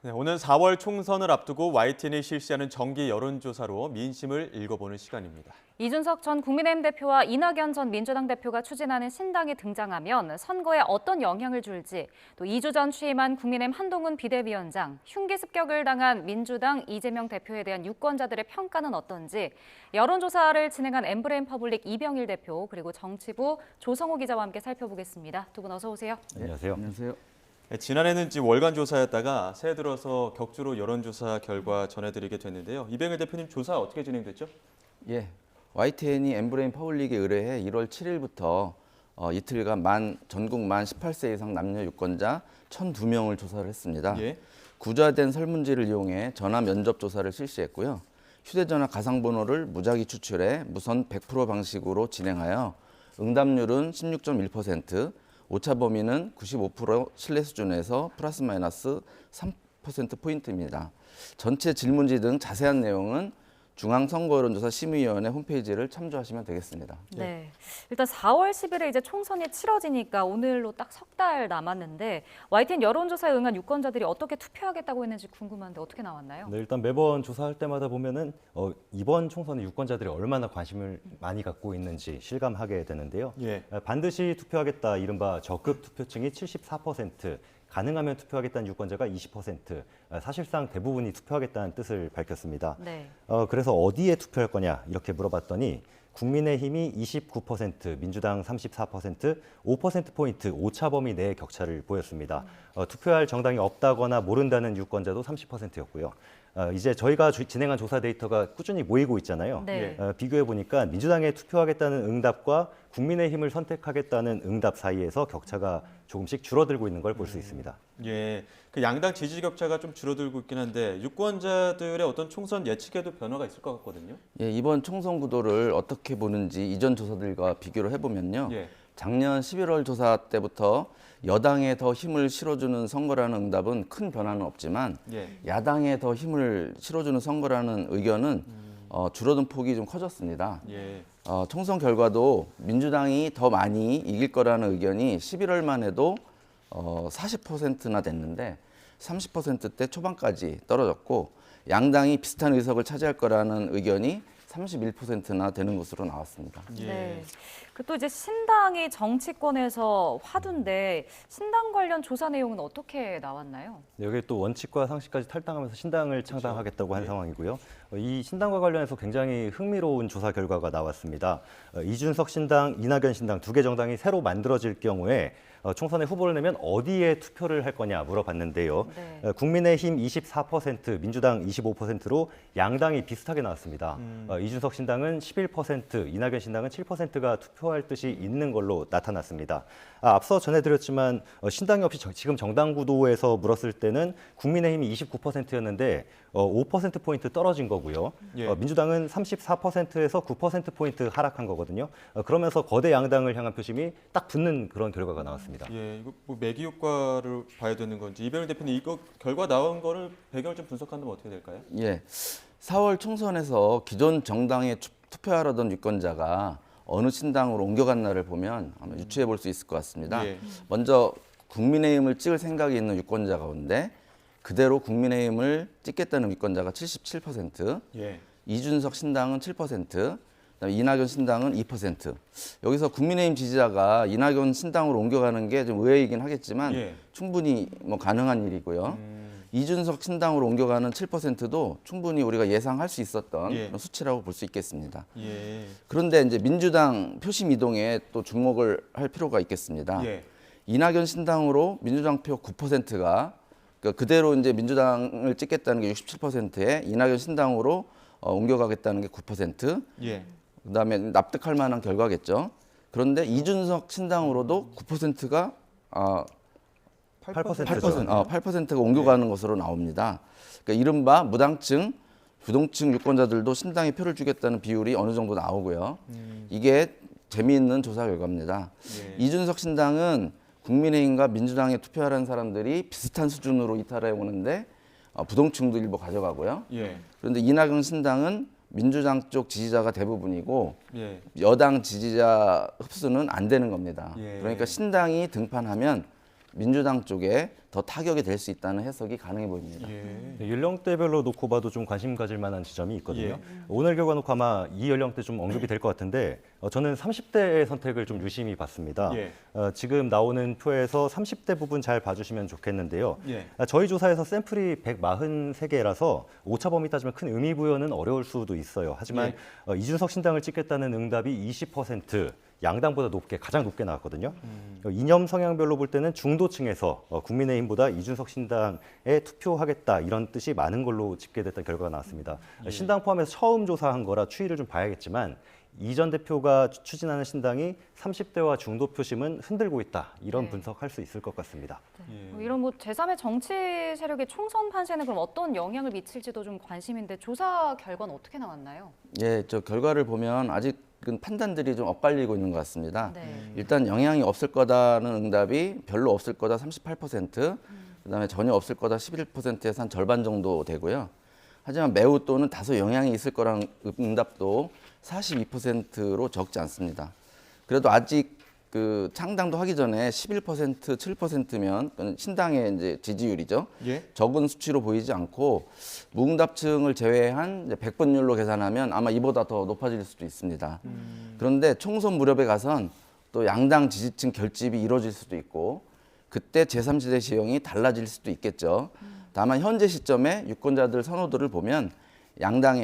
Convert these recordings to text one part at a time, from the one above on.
네, 오늘 4월 총선을 앞두고 YTN이 실시하는 정기 여론조사로 민심을 읽어보는 시간입니다. 이준석 전 국민의힘 대표와 이낙연 전 민주당 대표가 추진하는 신당이 등장하면 선거에 어떤 영향을 줄지, 또 2주 전 취임한 국민의힘 한동훈 비대위원장, 흉기 습격을 당한 민주당 이재명 대표에 대한 유권자들의 평가는 어떤지 여론조사를 진행한 엠브레인 퍼블릭 이병일 대표 그리고 정치부 조성호 기자와 함께 살펴보겠습니다. 두 분 어서 오세요. 안녕하세요. 안녕하세요. 지난해는 월간 조사였다가 새해 들어서 격주로 여론조사 결과 전해드리게 됐는데요. 이병일 대표님 조사 어떻게 진행됐죠? 예, YTN이 엠브레인 퍼블릭에 의뢰해 1월 7일부터 이틀간 전국 만 18세 이상 남녀 유권자 1,002명을 조사를 했습니다. 예. 구좌된 설문지를 이용해 전화 면접 조사를 실시했고요. 휴대전화 가상번호를 무작위 추출해 무선 100% 방식으로 진행하여 응답률은 16.1%, 오차 범위는 95% 신뢰 수준에서 플러스 마이너스 3%포인트입니다. 전체 질문지 등 자세한 내용은 중앙선거여론조사 심의위원회 홈페이지를 참조하시면 되겠습니다. 네, 일단 4월 10일에 이제 총선이 치러지니까 오늘로 딱 석 달 남았는데 YTN 여론조사에 응한 유권자들이 어떻게 투표하겠다고 했는지 궁금한데 어떻게 나왔나요? 네, 일단 매번 조사할 때마다 보면은 이번 총선에 유권자들이 얼마나 관심을 많이 갖고 있는지 실감하게 되는데요. 예. 반드시 투표하겠다 이른바 적극 투표층이 74%, 가능하면 투표하겠다는 유권자가 20%, 사실상 대부분이 투표하겠다는 뜻을 밝혔습니다. 네. 그래서 어디에 투표할 거냐 이렇게 물어봤더니 국민의힘이 29%, 민주당 34%, 5%포인트 오차 범위 내의 격차를 보였습니다. 투표할 정당이 없다거나 모른다는 유권자도 30%였고요. 이제 저희가 진행한 조사 데이터가 꾸준히 모이고 있잖아요. 네. 비교해 보니까 민주당에 투표하겠다는 응답과 국민의힘을 선택하겠다는 응답 사이에서 격차가 조금씩 줄어들고 있는 걸 볼 수 있습니다. 예, 그 양당 지지 격차가 좀 줄어들고 있긴 한데 유권자들의 어떤 총선 예측에도 변화가 있을 것 같거든요. 예, 이번 총선 구도를 어떻게 보는지 이전 조사들과 비교를 해보면요. 예. 작년 11월 조사 때부터 여당에 더 힘을 실어주는 선거라는 응답은 큰 변화는 없지만 예. 야당에 더 힘을 실어주는 선거라는 의견은 줄어든 폭이 좀 커졌습니다. 예. 총선 결과도 민주당이 더 많이 이길 거라는 의견이 11월만 해도 40%나 됐는데 30%대 초반까지 떨어졌고 양당이 비슷한 의석을 차지할 거라는 의견이 31%나 되는 것으로 나왔습니다. 예. 네. 또 이제 신당이 정치권에서 화두인데 신당 관련 조사 내용은 어떻게 나왔나요? 네, 여기 또 원칙과 상식까지 탈당하면서 신당을 창당하겠다고 한 상황이고요. 이 신당과 관련해서 굉장히 흥미로운 조사 결과가 나왔습니다. 이준석 신당, 이낙연 신당 두 개 정당이 새로 만들어질 경우에 총선에 후보를 내면 어디에 투표를 할 거냐 물어봤는데요. 네. 국민의힘 24%, 민주당 25%로 양당이 비슷하게 나왔습니다. 이준석 신당은 11%, 이낙연 신당은 7%가 투표할 뜻이 있는 걸로 나타났습니다. 앞서 전해드렸지만 신당이 없이 지금 정당 구도에서 물었을 때는 국민의힘이 29%였는데 5%포인트 떨어진 거고요. 예. 민주당은 34%에서 9%포인트 하락한 거거든요. 그러면서 거대 양당을 향한 표심이 딱 붙는 그런 결과가 나왔습니다. 예, 이거 매기 효과를 봐야 되는 건지 이병일 대표님 이거 결과 나온 거를 배경을 좀 분석한다면 어떻게 될까요? 예, 4월 총선에서 기존 정당에 투표하려던 유권자가 어느 신당으로 옮겨갔나를 보면 아마 유추해 볼 수 있을 것 같습니다. 예. 먼저 국민의힘을 찍을 생각이 있는 유권자 가운데 그대로 국민의힘을 찍겠다는 유권자가 77%, 예. 이준석 신당은 7%, 그다음에 이낙연 신당은 2%. 여기서 국민의힘 지지자가 이낙연 신당으로 옮겨가는 게 좀 의외이긴 하겠지만 예. 충분히 가능한 일이고요. 이준석 신당으로 옮겨가는 7%도 충분히 우리가 예상할 수 있었던 예. 그런 수치라고 볼 수 있겠습니다. 예. 그런데 이제 민주당 표심 이동에 또 주목을 할 필요가 있겠습니다. 예. 이낙연 신당으로 민주당 표 9%가 그대로 이제 민주당을 찍겠다는 게 67%에 이낙연 신당으로 옮겨가겠다는 게 9%. 예. 그다음에 납득할 만한 결과겠죠. 그런데 이준석 신당으로도 9%가 8%가 옮겨가는 것으로 나옵니다. 그러니까 이른바 무당층, 부동층 유권자들도 신당에 표를 주겠다는 비율이 어느 정도 나오고요. 이게 재미있는 조사 결과입니다. 예. 이준석 신당은 국민의힘과 민주당에 투표하라는 사람들이 비슷한 수준으로 이탈해 오는데 부동층도 일부 가져가고요. 예. 그런데 이낙연 신당은 민주당 쪽 지지자가 대부분이고 예. 여당 지지자 흡수는 안 되는 겁니다. 예. 그러니까 신당이 등판하면 민주당 쪽에 더 타격이 될 수 있다는 해석이 가능해 보입니다. 예. 연령대별로 놓고 봐도 좀 관심 가질 만한 지점이 있거든요. 예. 오늘 결과 놓고 아마 이 연령대 좀 언급이 될 것 같은데 저는 30대의 선택을 좀 유심히 봤습니다. 예. 지금 나오는 표에서 30대 부분 잘 봐주시면 좋겠는데요. 예. 저희 조사에서 샘플이 143개라서 오차 범위 따지면 큰 의미 부여는 어려울 수도 있어요. 하지만 이준석 신당을 찍겠다는 응답이 20%, 양당보다 가장 높게 나왔거든요. 이념 성향별로 볼 때는 중도층에서 국민의힘보다 이준석 신당에 투표하겠다 이런 뜻이 많은 걸로 집계됐던 결과가 나왔습니다. 신당 포함해서 처음 조사한 거라 추이를 좀 봐야겠지만 이 전 대표가 추진하는 신당이 30대와 중도 표심은 흔들고 있다 이런 분석할 수 있을 것 같습니다. 이런 뭐 제3의 정치 세력의 총선 판세는 그럼 어떤 영향을 미칠지도 좀 관심인데 조사 결과는 어떻게 나왔나요? 예, 저 결과를 보면 아직은 판단들이 좀 엇갈리고 있는 것 같습니다. 네. 일단 영향이 없을 거다는 응답이 별로 없을 거다 38%, 그다음에 전혀 없을 거다 11%에서 한 절반 정도 되고요. 하지만 매우 또는 다소 영향이 있을 거라는 응답도 42%로 적지 않습니다. 그래도 아직 그 창당도 하기 전에 11%, 7%면 신당의 이제 지지율이죠. 예. 적은 수치로 보이지 않고 무응답층을 제외한 이제 100분율로 계산하면 아마 이보다 더 높아질 수도 있습니다. 그런데 총선 무렵에 가선 또 양당 지지층 결집이 이루어질 수도 있고 그때 제3지대 시형이 달라질 수도 있겠죠. 다만 현재 시점에 유권자들 선호도를 보면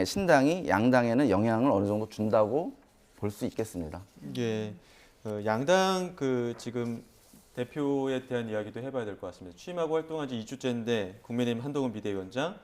신당이 양당에는 영향을 어느 정도 준다고 볼 수 있겠습니다. 예. 양당 지금 대표에 대한 이야기도 해봐야 될 것 같습니다. 취임하고 활동한 지 2주째인데 국민의힘 한동훈 비대위원장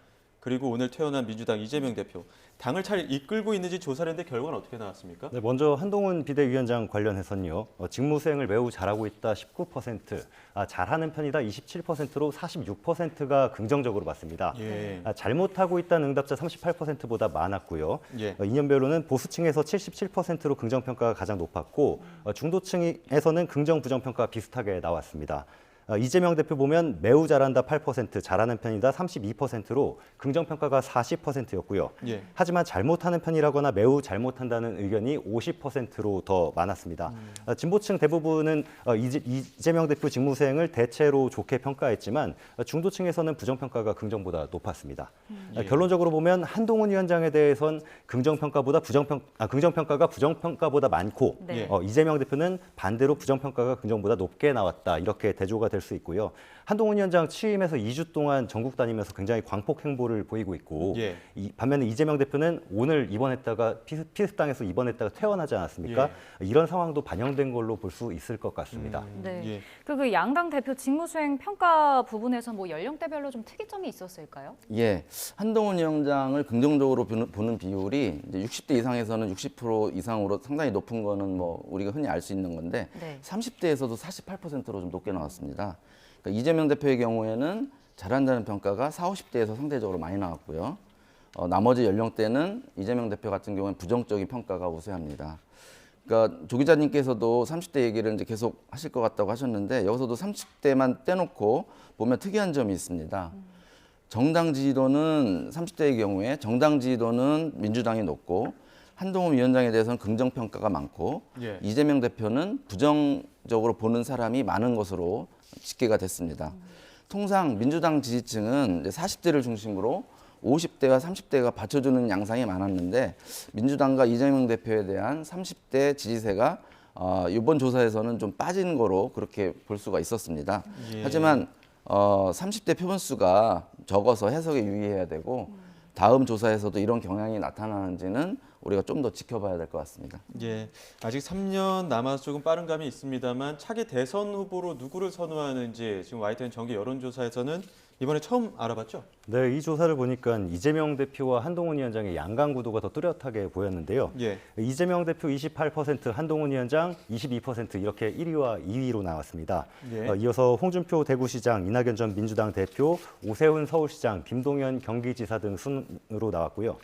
그리고 오늘 퇴원한 민주당 이재명 대표 당을 잘 이끌고 있는지 조사를 했는데 결과는 어떻게 나왔습니까? 네, 먼저 한동훈 비대위원장 관련해서는요. 직무 수행을 매우 잘하고 있다 19%, 잘하는 편이다 27%로 46%가 긍정적으로 봤습니다. 예. 잘못하고 있다는 응답자 38%보다 많았고요. 예. 이념별로는 보수층에서 77%로 긍정평가가 가장 높았고 중도층에서는 긍정, 부정평가가 비슷하게 나왔습니다. 이재명 대표 보면 매우 잘한다 8%, 잘하는 편이다 32%로 긍정평가가 40%였고요. 예. 하지만 잘못하는 편이라거나 매우 잘못한다는 의견이 50%로 더 많았습니다. 진보층 대부분은 이재명 대표 직무 수행을 대체로 좋게 평가했지만 중도층에서는 부정평가가 긍정보다 높았습니다. 결론적으로 보면 한동훈 위원장에 대해선 긍정평가가 부정평가보다 많고 네. 이재명 대표는 반대로 부정평가가 긍정보다 높게 나왔다. 이렇게 대조가 될 수 있고요. 한동훈 위원장 취임해서 2주 동안 전국 다니면서 굉장히 광폭 행보를 보이고 있고 예. 반면에 이재명 대표는 오늘 입원했다가 피습당에서 입원했다가 퇴원하지 않았습니까? 이런 상황도 반영된 걸로 볼 수 있을 것 같습니다. 네. 예. 그 양당 대표 직무수행 평가 부분에서 뭐 연령대별로 좀 특이점이 있었을까요? 예, 한동훈 위원장을 긍정적으로 보는 비율이 이제 60대 이상에서는 60% 이상으로 상당히 높은 거는 뭐 우리가 흔히 알 수 있는 건데 네. 30대에서도 48%로 좀 높게 나왔습니다. 그러니까 이재명 대표의 경우에는 잘한다는 평가가 40, 50대에서 상대적으로 많이 나왔고요. 나머지 연령대는 이재명 대표 같은 경우는 부정적인 평가가 우세합니다. 그러니까 조 기자님께서도 30대 얘기를 이제 계속 하실 것 같다고 하셨는데 여기서도 30대만 떼놓고 보면 특이한 점이 있습니다. 정당 지지도는 30대의 경우에 정당 지지도는 민주당이 높고 한동훈 위원장에 대해서는 긍정평가가 많고 예. 이재명 대표는 부정적으로 보는 사람이 많은 것으로 집계가 됐습니다. 통상 민주당 지지층은 이제 40대를 중심으로 50대와 30대가 받쳐주는 양상이 많았는데 민주당과 이재명 대표에 대한 30대 지지세가 이번 조사에서는 좀 빠진 거로 그렇게 볼 수가 있었습니다. 예. 하지만 30대 표본수가 적어서 해석에 유의해야 되고 다음 조사에서도 이런 경향이 나타나는지는 우리가 좀 더 지켜봐야 될 것 같습니다. 예, 아직 3년 남아서 조금 빠른 감이 있습니다만 차기 대선 후보로 누구를 선호하는지 지금 YTN 정기 여론조사에서는 이번에 처음 알아봤죠? 네, 이 조사를 보니까 이재명 대표와 한동훈 위원장의 양강 구도가 더 뚜렷하게 보였는데요. 예. 이재명 대표 28%, 한동훈 위원장 22% 이렇게 1위와 2위로 나왔습니다. 예. 이어서 홍준표 대구시장, 이낙연 전 민주당 대표, 오세훈 서울시장, 김동연 경기지사 등 순으로 나왔고요.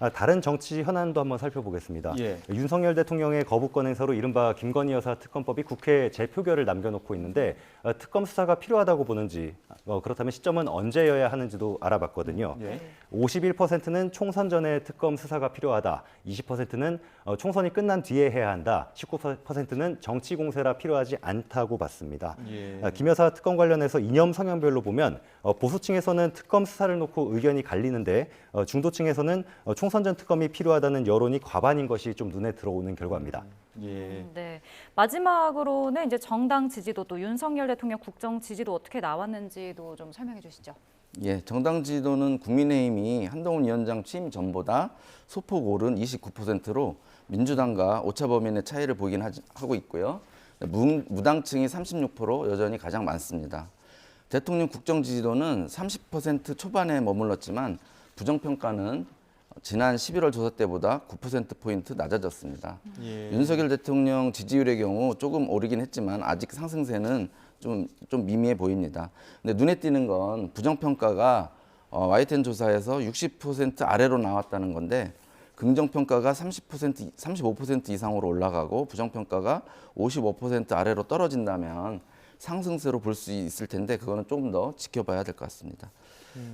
다른 정치 현안도 한번 살펴보겠습니다. 예. 윤석열 대통령의 거부권 행사로 이른바 김건희 여사 특검법이 국회에 재표결을 남겨놓고 있는데 특검 수사가 필요하다고 보는지 그렇다면 시점은 언제여야 하는지도 알아봤거든요. 예. 51%는 총선 전에 특검 수사가 필요하다. 20%는 총선이 끝난 뒤에 해야 한다. 19%는 정치 공세라 필요하지 않다고 봤습니다. 예. 김 여사 특검 관련해서 이념 성향별로 보면 보수층에서는 특검 수사를 놓고 의견이 갈리는데 중도층에서는 총선 전 특검이 필요하다는 여론이 과반인 것이 좀 눈에 들어오는 결과입니다. 예. 네. 마지막으로는 이제 정당 지지도 또 윤석열 대통령 국정 지지도 어떻게 나왔는지도 좀 설명해 주시죠. 예, 정당 지지도는 국민의힘이 한동훈 위원장 취임 전보다 소폭 오른 29%로 민주당과 오차범위의 차이를 보이긴 하고 있고요. 무당층이 36% 여전히 가장 많습니다. 대통령 국정 지지도는 30% 초반에 머물렀지만 부정평가는 지난 11월 조사 때보다 9%포인트 낮아졌습니다. 예. 윤석열 대통령 지지율의 경우 조금 오르긴 했지만 아직 상승세는 좀 미미해 보입니다. 근데 눈에 띄는 건 부정평가가 YTN 조사에서 60% 아래로 나왔다는 건데 긍정평가가 35% 이상으로 올라가고 부정평가가 55% 아래로 떨어진다면 상승세로 볼 수 있을 텐데 그거는 조금 더 지켜봐야 될 것 같습니다.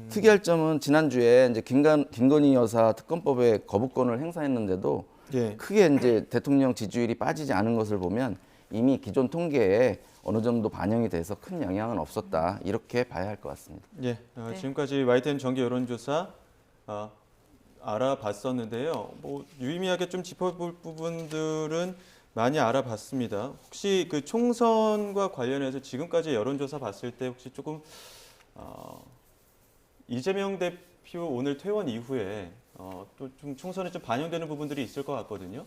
특이할 점은 지난주에 이제 김건희 여사 특검법에 거부권을 행사했는데도 예. 크게 이제 대통령 지지율이 빠지지 않은 것을 보면 이미 기존 통계에 어느 정도 반영이 돼서 큰 영향은 없었다 이렇게 봐야 할 것 같습니다. 예. 네. 지금까지 YTN 정기 여론조사 알아봤었는데요. 뭐 유의미하게 좀 짚어볼 부분들은 많이 알아봤습니다. 혹시 그 총선과 관련해서 지금까지 여론조사 봤을 때 혹시 조금 이재명 대표 오늘 퇴원 이후에 또 좀 총선에 좀 반영되는 부분들이 있을 것 같거든요.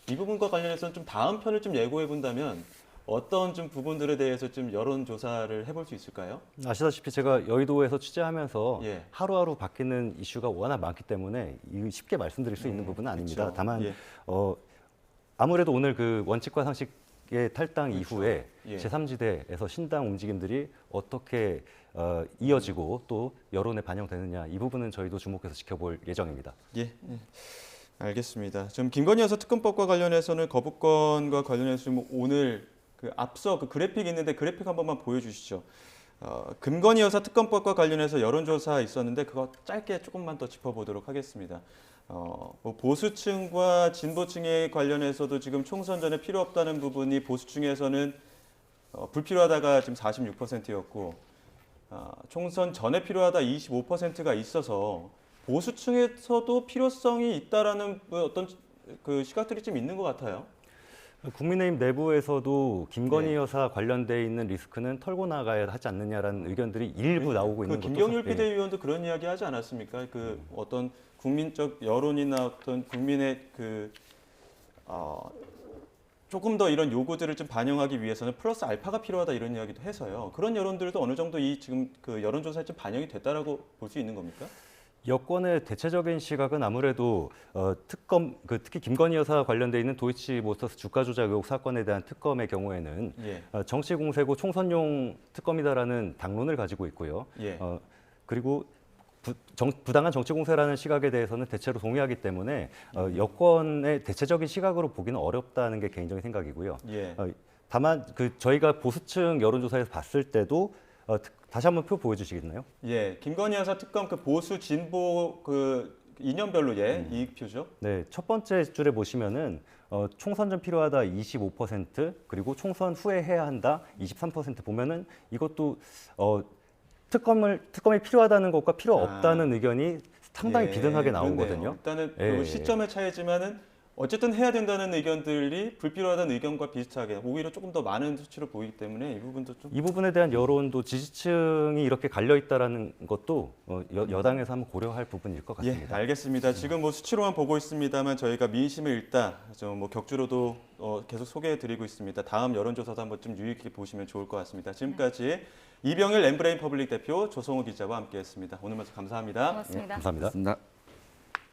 이 부분과 관련해서는 좀 다음 편을 좀 예고해 본다면 어떤 좀 부분들에 대해서 좀 여론조사를 해볼 수 있을까요? 아시다시피 제가 여의도에서 취재하면서 예. 하루하루 바뀌는 이슈가 워낙 많기 때문에 쉽게 말씀드릴 수 있는 부분은 아닙니다. 그렇죠. 다만 예. 아무래도 오늘 그 원칙과 상식의 탈당 그렇죠. 이후에 예. 제3지대에서 신당 움직임들이 어떻게 이어지고 또 여론에 반영되느냐 이 부분은 저희도 주목해서 지켜볼 예정입니다. 예. 예. 알겠습니다. 지금 김건희 여사 특검법과 관련해서는 거부권과 관련해서 좀 오늘 그 앞서 그 그래픽 있는데 그래픽 한 번만 보여주시죠. 김건희 여사 특검법과 관련해서 여론조사 있었는데 그거 짧게 조금만 더 짚어보도록 하겠습니다. 뭐 보수층과 진보층에 관련해서도 지금 총선 전에 필요 없다는 부분이 보수층에서는 불필요하다가 지금 46%였고 총선 전에 필요하다 25%가 있어서 보수층에서도 필요성이 있다라는 어떤 그 시각들이 좀 있는 것 같아요. 국민의힘 내부에서도 김건희 네. 여사 관련돼 있는 리스크는 털고 나가야 하지 않느냐라는 의견들이 일부 나오고 있는 것도 김경률 사- 예. 비대위원도 그런 이야기 하지 않았습니까? 그 어떤 국민적 여론이나 어떤 국민의 그 조금 더 이런 요구들을 좀 반영하기 위해서는 플러스 알파가 필요하다 이런 이야기도 해서요. 그런 여론들도 어느 정도 이 지금 그 여론조사에 좀 반영이 됐다라고 볼 수 있는 겁니까? 여권의 대체적인 시각은 아무래도 특히 김건희 여사 관련돼 있는 도이치모터스 주가 조작 의혹 사건에 대한 특검의 경우에는 예. 정치 공세고 총선용 특검이다라는 당론을 가지고 있고요. 예. 그리고 부당한 정치 공세라는 시각에 대해서는 대체로 동의하기 때문에 여권의 대체적인 시각으로 보기는 어렵다는 게 개인적인 생각이고요. 예. 다만 저희가 보수층 여론조사에서 봤을 때도 다시 한번 표 보여주시겠나요? 예. 김건희 여사 특검 그 보수 진보 그 이념별로 이익표죠. 네, 첫 번째 줄에 보시면은 총선 전 필요하다 25% 그리고 총선 후에 해야 한다 23% 보면은 이것도 특검이 필요하다는 것과 필요 없다는 의견이 상당히 예, 비등하게 그렇네요. 나오거든요. 일단은 예, 그 시점의 차이지만은 어쨌든 해야 된다는 의견들이 불필요하다는 의견과 비슷하게 오히려 조금 더 많은 수치로 보이기 때문에 이 부분도 좀 이 부분에 대한 여론도 지지층이 이렇게 갈려 있다라는 것도 여당에서 한번 고려할 부분일 것 예, 같습니다. 알겠습니다. 지금 뭐 수치로만 보고 있습니다만 저희가 민심을 읽다 좀 뭐 격주로도 계속 소개해드리고 있습니다. 다음 여론조사도 한번 좀 유의 깊게 보시면 좋을 것 같습니다. 지금까지 이병일 엠브레인 퍼블릭 대표 조성호 기자와 함께했습니다. 오늘 말씀 감사합니다. 고맙습니다. 감사합니다. 맞습니다.